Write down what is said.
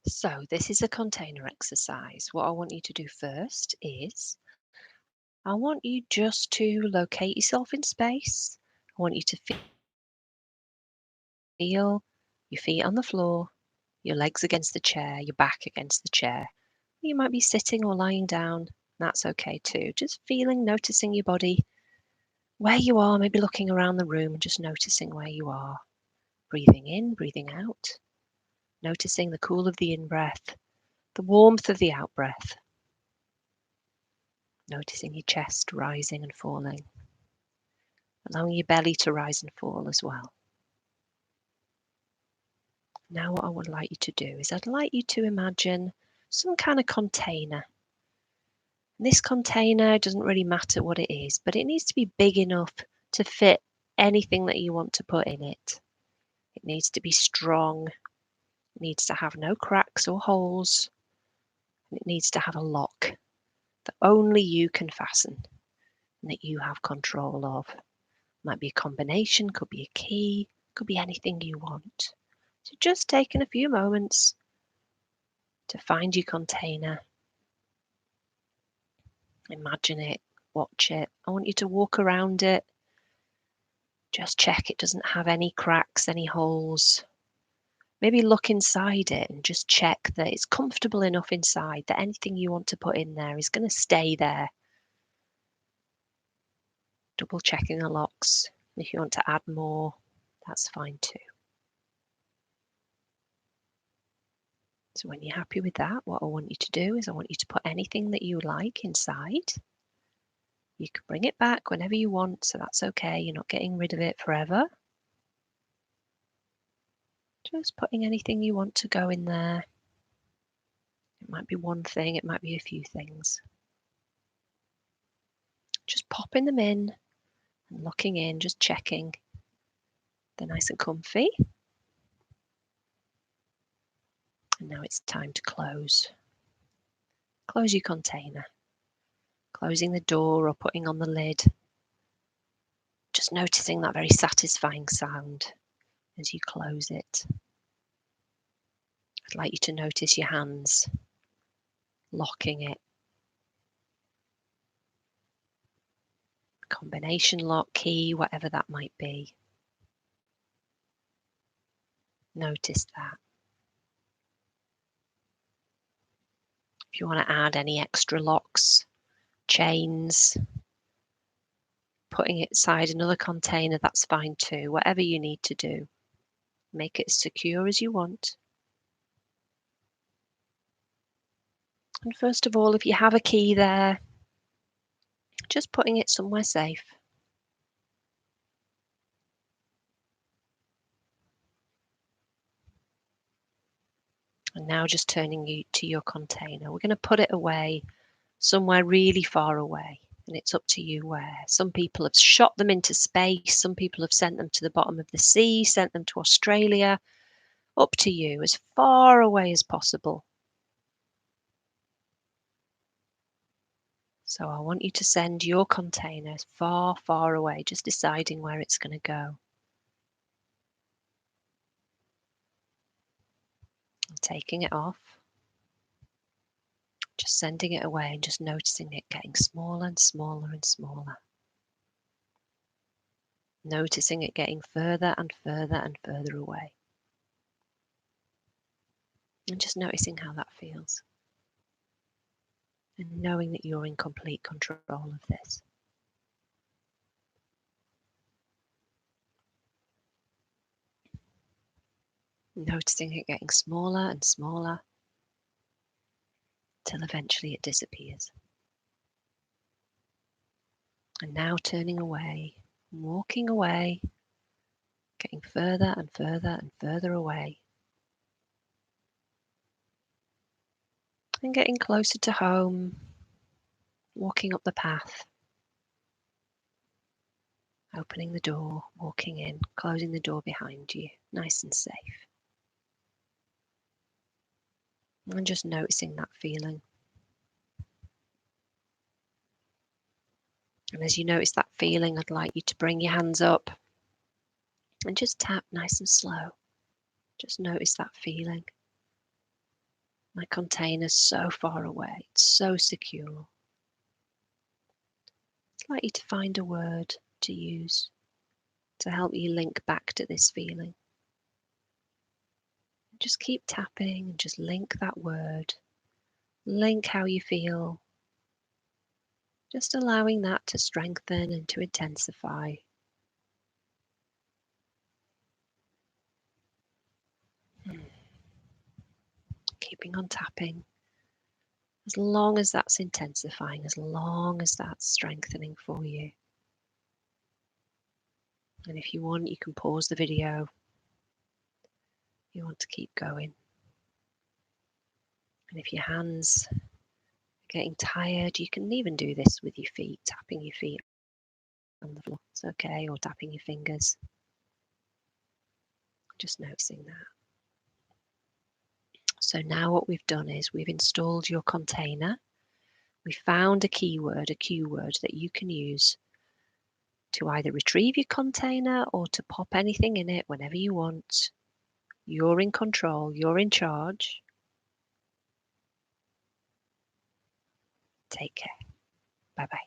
So this is a container exercise. What I want you to do first is I want you just to locate yourself in space. I want you to feel your feet on the floor, your legs against the chair, your back against the chair. You might be sitting or lying down. That's okay too. Just feeling, noticing your body, where you are, maybe looking around the room and just noticing where you are. Breathing in, breathing out. Noticing the cool of the in-breath, the warmth of the out-breath. Noticing your chest rising and falling. Allowing your belly to rise and fall as well. Now what I would like you to do is I'd like you to imagine some kind of container. And this container doesn't really matter what it is, but it needs to be big enough to fit anything that you want to put in it. It needs to be strong. It needs to have no cracks or holes. And it needs to have a lock that only you can fasten and that you have control of. Might be a combination, could be a key, could be anything you want. So just taking a few moments to find your container. Imagine it, watch it. I want you to walk around it. Just check it doesn't have any cracks, any holes. Maybe look inside it and just check that it's comfortable enough inside that anything you want to put in there is going to stay there. Double checking the locks. If you want to add more, that's fine too. So when you're happy with that, what I want you to do is I want you to put anything that you like inside. You can bring it back whenever you want, so that's okay. You're not getting rid of it forever. Just putting anything you want to go in there. It might be one thing, it might be a few things. Just popping them in and looking in, just checking they're nice and comfy. And now it's time to close. Close your container. Closing the door or putting on the lid. Just noticing that very satisfying sound as you close it. I'd like you to notice your hands locking it. Combination lock, key, whatever that might be. Notice that. If you want to add any extra locks, chains, putting it inside another container, that's fine too. Whatever you need to do. Make it as secure as you want. And first of all, if you have a key there, just putting it somewhere safe. And now just turning you to your container. We're going to put it away somewhere really far away. And it's up to you where. Some people have shot them into space. Some people have sent them to the bottom of the sea, sent them to Australia. Up to you, as far away as possible. So I want you to send your container far, far away, just deciding where it's going to go. And taking it off. Just sending it away and just noticing it getting smaller and smaller and smaller. Noticing it getting further and further and further away. And just noticing how that feels. And knowing that you're in complete control of this. Noticing it getting smaller and smaller till eventually it disappears. And now turning away, walking away, getting further and further and further away. And getting closer to home, walking up the path. Opening the door, walking in, closing the door behind you, nice and safe. And just noticing that feeling. And as you notice that feeling, I'd like you to bring your hands up and just tap nice and slow. Just notice that feeling. My container's so far away, it's so secure. I'd like you to find a word to use to help you link back to this feeling. Just keep tapping and just link that word. Link how you feel. Just allowing that to strengthen and to intensify. Keeping on tapping. As long as that's intensifying, as long as that's strengthening for you. And if you want, you can pause the video. You want to keep going. And if your hands are getting tired, you can even do this with your feet, tapping your feet on the floor. It's okay, or tapping your fingers. Just noticing that. So now what we've done is we've installed your container. We found a keyword, a cue word that you can use to either retrieve your container or to pop anything in it whenever you want. You're in control, you're in charge. Take care. Bye-bye.